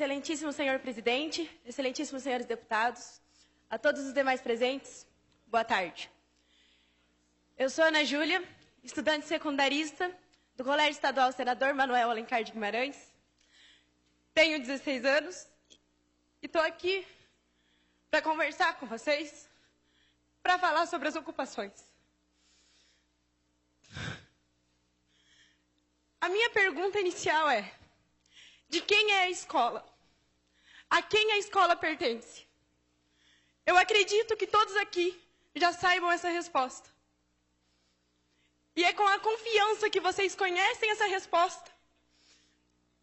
Excelentíssimo senhor presidente, excelentíssimos senhores deputados, a todos os demais presentes, boa tarde. Eu sou Ana Júlia, estudante secundarista do Colégio Estadual Senador Manuel Alencar de Guimarães. Tenho 16 anos e estou aqui para conversar com vocês, para falar sobre as ocupações. A minha pergunta inicial é: de quem é a escola? A quem a escola pertence? Eu acredito que todos aqui já saibam essa resposta. E é com a confiança que vocês conhecem essa resposta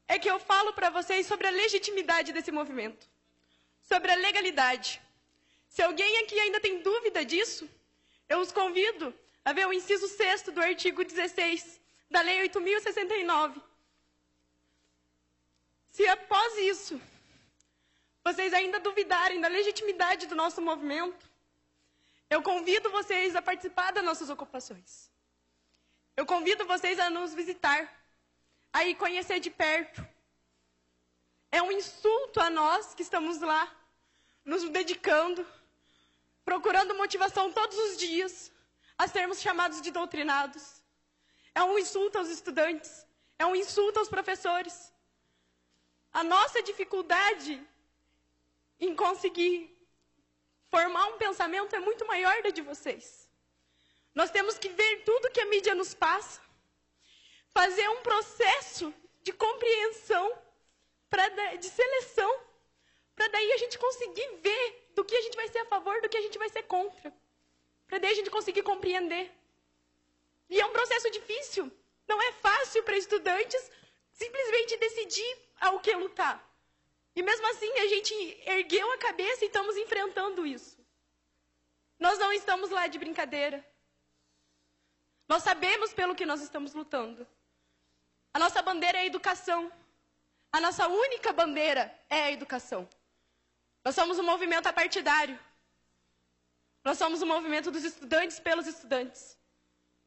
é que eu falo para vocês sobre a legitimidade desse movimento, sobre a legalidade. Se alguém aqui ainda tem dúvida disso, eu os convido a ver o inciso 6º do artigo 16 da Lei 8.069. Se após isso vocês ainda duvidarem da legitimidade do nosso movimento, eu convido vocês a participar das nossas ocupações. Eu convido vocês a nos visitar, a ir conhecer de perto. É um insulto a nós que estamos lá, nos dedicando, procurando motivação todos os dias, a sermos chamados de doutrinados. É um insulto aos estudantes, é um insulto aos professores. A nossa dificuldade em conseguir formar um pensamento é muito maior da de vocês. Nós temos que ver tudo que a mídia nos passa, fazer um processo de compreensão, de seleção, para daí a gente conseguir ver do que a gente vai ser a favor, do que a gente vai ser contra, para daí a gente conseguir compreender. E é um processo difícil, não é fácil para estudantes simplesmente decidir ao que lutar. E mesmo assim, a gente ergueu a cabeça e estamos enfrentando isso. Nós não estamos lá de brincadeira. Nós sabemos pelo que nós estamos lutando. A nossa bandeira é a educação. A nossa única bandeira é a educação. Nós somos um movimento apartidário. Nós somos um movimento dos estudantes pelos estudantes.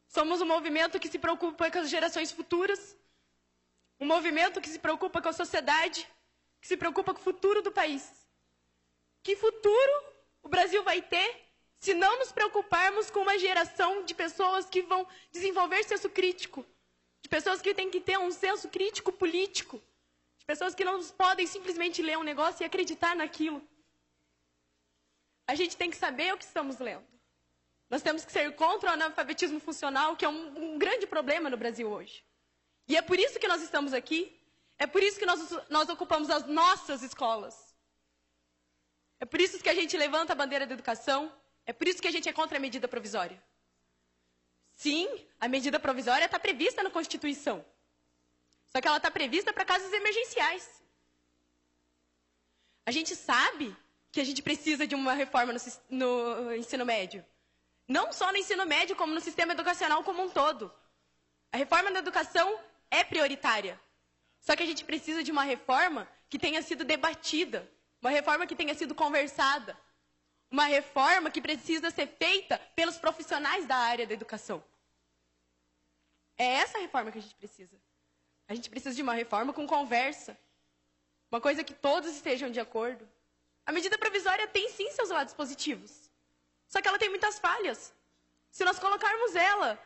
Somos um movimento que se preocupa com as gerações futuras. Um movimento que se preocupa com a sociedade, que se preocupa com o futuro do país. Que futuro o Brasil vai ter se não nos preocuparmos com uma geração de pessoas que vão desenvolver senso crítico, de pessoas que têm que ter um senso crítico político, de pessoas que não podem simplesmente ler um negócio e acreditar naquilo. A gente tem que saber o que estamos lendo. Nós temos que ser contra o analfabetismo funcional, que é um grande problema no Brasil hoje. E é por isso que nós estamos aqui, é por isso que nós ocupamos as nossas escolas. É por isso que a gente levanta a bandeira da educação, é por isso que a gente é contra a medida provisória. Sim, a medida provisória está prevista na Constituição. Só que ela está prevista para casos emergenciais. A gente sabe que a gente precisa de uma reforma no ensino médio. Não só no ensino médio, como no sistema educacional como um todo. A reforma da educação é prioritária. Só que a gente precisa de uma reforma que tenha sido debatida, uma reforma que tenha sido conversada, uma reforma que precisa ser feita pelos profissionais da área da educação. É essa reforma que a gente precisa. A gente precisa de uma reforma com conversa, uma coisa que todos estejam de acordo. A medida provisória tem sim seus lados positivos, só que ela tem muitas falhas. Se nós colocarmos ela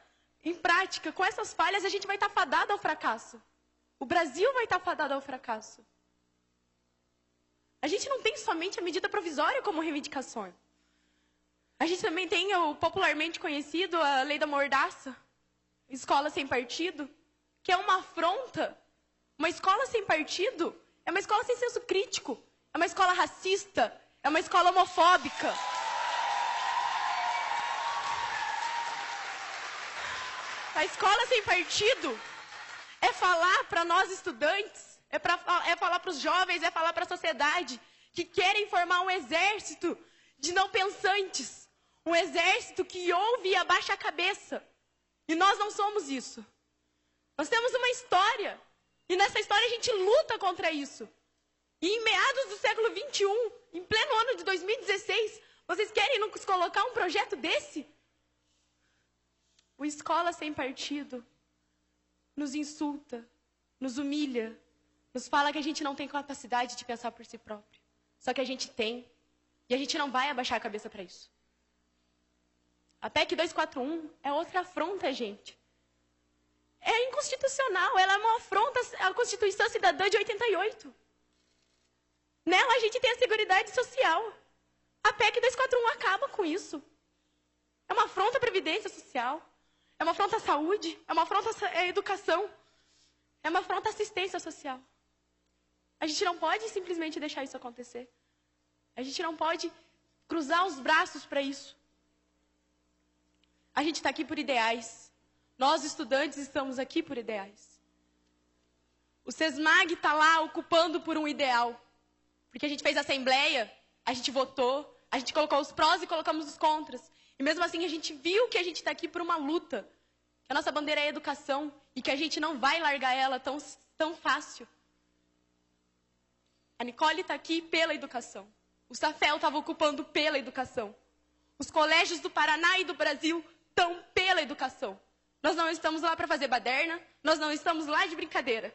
em prática, com essas falhas, a gente vai estar fadado ao fracasso. O Brasil vai estar fadado ao fracasso. A gente não tem somente a medida provisória como reivindicação. A gente também tem o popularmente conhecido, a lei da mordaça, escola sem partido, que é uma afronta. Uma escola sem partido é uma escola sem senso crítico, é uma escola racista, é uma escola homofóbica. A escola sem partido é falar para nós estudantes, é falar para os jovens, é falar para a sociedade que querem formar um exército de não pensantes, um exército que ouve e abaixa a cabeça. E nós não somos isso. Nós temos uma história, e nessa história a gente luta contra isso. E em meados do século XXI, em pleno ano de 2016, vocês querem nos colocar um projeto desse? O Escola Sem Partido nos insulta, nos humilha, nos fala que a gente não tem capacidade de pensar por si próprio. Só que a gente tem. E a gente não vai abaixar a cabeça para isso. A PEC 241 é outra afronta, gente. É inconstitucional, ela é uma afronta à Constituição Cidadã de 88. Nela a gente tem a Seguridade Social. A PEC 241 acaba com isso. É uma afronta à Previdência Social. É uma afronta à saúde. É uma afronta à educação. É uma afronta à assistência social. A gente não pode simplesmente deixar isso acontecer. A gente não pode cruzar os braços para isso. A gente está aqui por ideais. Nós, estudantes, estamos aqui por ideais. O SESMAG está lá ocupando por um ideal. Porque a gente fez assembleia, a gente votou, a gente colocou os prós e colocamos os contras. E mesmo assim a gente viu que a gente está aqui por uma luta. Que a nossa bandeira é a educação e que a gente não vai largar ela tão fácil. A Nicole está aqui pela educação. O Safel estava ocupando pela educação. Os colégios do Paraná e do Brasil estão pela educação. Nós não estamos lá para fazer baderna, nós não estamos lá de brincadeira.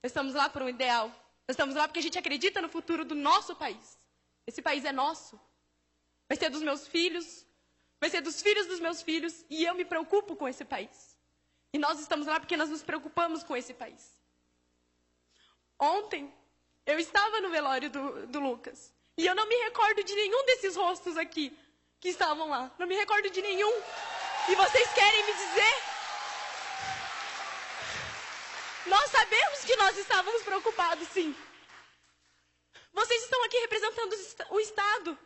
Nós estamos lá por um ideal. Nós estamos lá porque a gente acredita no futuro do nosso país. Esse país é nosso. Vai ser dos meus filhos, vai ser dos filhos dos meus filhos, e eu me preocupo com esse país. E nós estamos lá porque nós nos preocupamos com esse país. Ontem, eu estava no velório do Lucas. E eu não me recordo de nenhum desses rostos aqui que estavam lá. Não me recordo de nenhum. E vocês querem me dizer? Nós sabemos que nós estávamos preocupados, sim. Vocês estão aqui representando o Estado.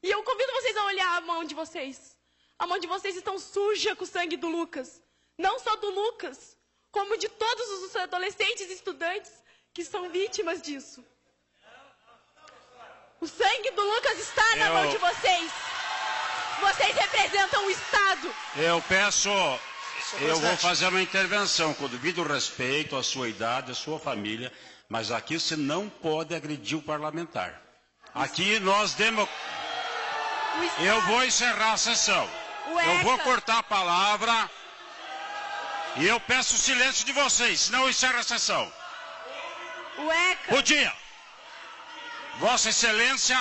E eu convido vocês a olhar a mão de vocês. A mão de vocês está suja com o sangue do Lucas. Não só do Lucas, como de todos os adolescentes e estudantes que são vítimas disso. O sangue do Lucas está na mão de vocês. Vocês representam o Estado. Eu vou fazer uma intervenção com o devido respeito à sua idade, à sua família, mas aqui você não pode agredir o parlamentar. Aqui nós Eu vou encerrar a sessão. Eu vou cortar a palavra e eu peço o silêncio de vocês, senão eu encerro a sessão. Bom dia. Vossa Excelência,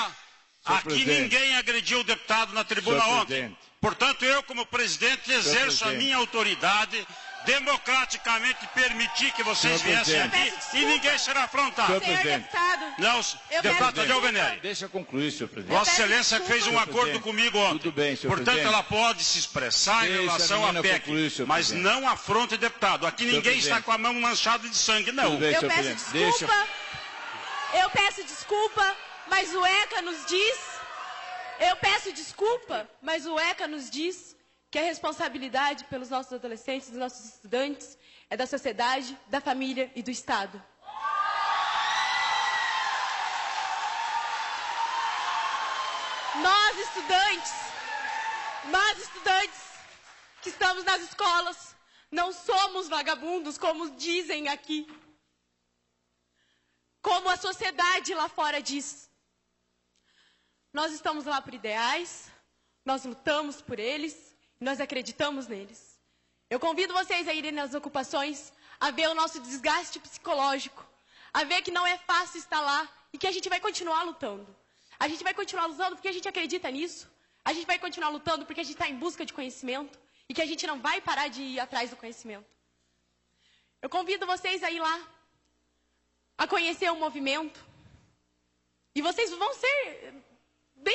aqui ninguém agrediu o deputado na tribuna ontem. Portanto, eu, como presidente, exerço a minha autoridade democraticamente permitir que vocês viessem aqui e ninguém será afrontado. Senhor deputado, não, deputado Tadeu Venere. Deixa eu concluir, senhor presidente. Vossa Excelência fez um acordo comigo ontem. Tudo bem, senhor Portanto, presidente. ela pode se expressar em relação à PEC, concluir, mas presidente. não afronte deputado. Aqui ninguém presidente. está com a mão manchada de sangue, não. Tudo bem, eu senhor peço presidente. desculpa. Eu peço desculpa, mas o ECA nos diz... Eu peço desculpa, mas o ECA nos diz que a responsabilidade pelos nossos adolescentes, dos nossos estudantes, é da sociedade, da família e do Estado. Nós estudantes que estamos nas escolas, não somos vagabundos, como dizem aqui. Como a sociedade lá fora diz. Nós estamos lá por ideais, nós lutamos por eles, nós acreditamos neles. Eu convido vocês a irem nas ocupações, a ver o nosso desgaste psicológico, a ver que não é fácil estar lá e que a gente vai continuar lutando. A gente vai continuar lutando porque a gente acredita nisso. A gente vai continuar lutando porque a gente está em busca de conhecimento e que a gente não vai parar de ir atrás do conhecimento. Eu convido vocês a ir lá, a conhecer o movimento. E vocês vão ser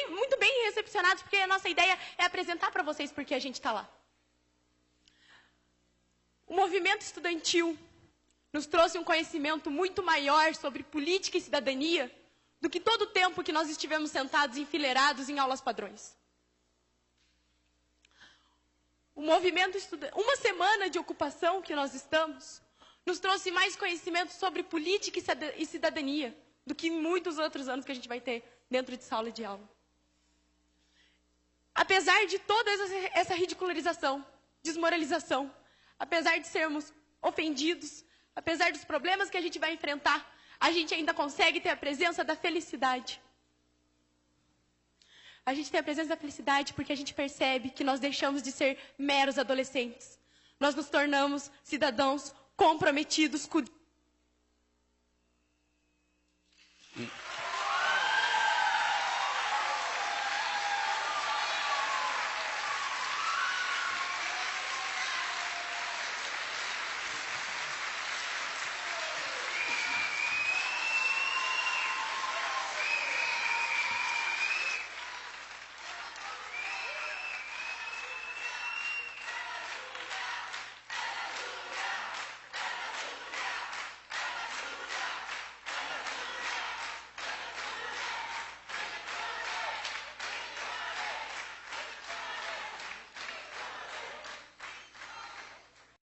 muito bem recepcionados, porque a nossa ideia é apresentar para vocês porque a gente está lá. O movimento estudantil nos trouxe um conhecimento muito maior sobre política e cidadania do que todo o tempo que nós estivemos sentados enfileirados em aulas padrões. O movimento uma semana de ocupação que nós estamos nos trouxe mais conhecimento sobre política e cidadania do que muitos outros anos que a gente vai ter dentro de sala de aula. Apesar de toda essa ridicularização, desmoralização, apesar de sermos ofendidos, apesar dos problemas que a gente vai enfrentar, a gente ainda consegue ter a presença da felicidade. A gente tem a presença da felicidade porque a gente percebe que nós deixamos de ser meros adolescentes. Nós nos tornamos cidadãos comprometidos com